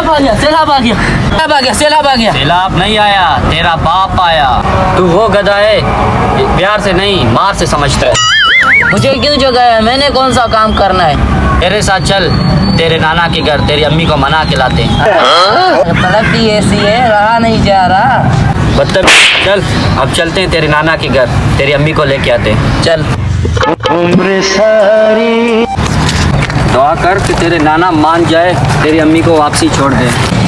सैलाब आ गया, सैलाब आ गया, सैलाब आ गया, सैलाब आ गया। सैलाब नहीं आया, तेरा बाप आया। तू वो गधा है, प्यार से नहीं मार से समझता है। मुझे क्यों जगाया? मैंने कौन सा काम करना है? मेरे साथ चल, तेरे नाना के घर तेरी अम्मी को मना के लाते हैं। तरक्की ऐसी है, रहा नहीं जा रहा। बदतमीज, चल अब चलते हैं तेरे नाना के घर, तेरी अम्मी को लेके आते हैं। चल। उम्र सारी दुआ कर कि तेरे नाना मान जाए, तेरी अम्मी को वापसी छोड़ दे।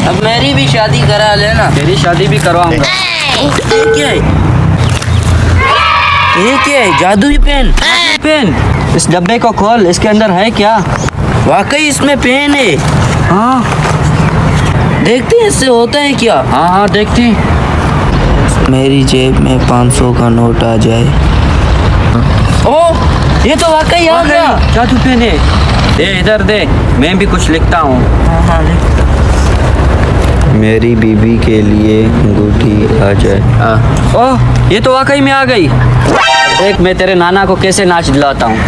अब मेरी भी शादी करा लेना। तेरी शादी भी करवाऊंगा। ये क्या है? ये क्या है? जादुई पेन। पेन, इस डब्बे को खोल, इसके अंदर है क्या? वाकई इसमें पेन है। हाँ देखते हैं इससे होता है क्या। हाँ हाँ देखते हैं। मेरी जेब में 500 का नोट आ जाए। ओ, ये तो वाकई आ गया। जादू पेन है, दे इधर दे, मैं भी कुछ लिखता हूँ। मेरी बीबी के लिए अंगूठी आ जाए। ओह, ये तो वाकई में आ गई। देख मैं तेरे नाना को कैसे नाच दिलाता हूँ।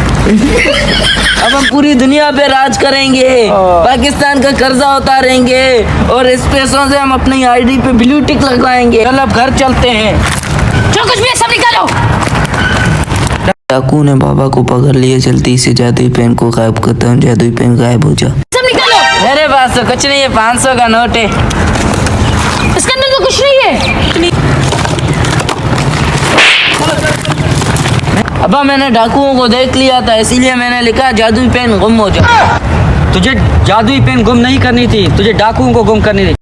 अब हम पूरी दुनिया पे राज करेंगे, पाकिस्तान का कर्जा उतारेंगे और इस पैसों से हम अपनी आईडी पे ब्लू टिक लगवाएंगे। चल अब घर चलते हैं। जो कुछ भी है सब निकालो। डाकू ने बाबा को पकड़ लिया, जल्दी से जादुई पेन को गायब करता हूँ। जादुई पेन गायब हो जा। सब निकालो। मेरे पास तो कुछ नहीं है, 500 का नोट है। इसके अंदर तो कुछ नहीं है। अबा मैंने डाकुओं को देख लिया था, इसीलिए मैंने लिखा जादुई पेन गुम हो जा। तुझे जादुई पेन गुम नहीं करनी थी, तुझे डाकुओं को गुम करनी थी।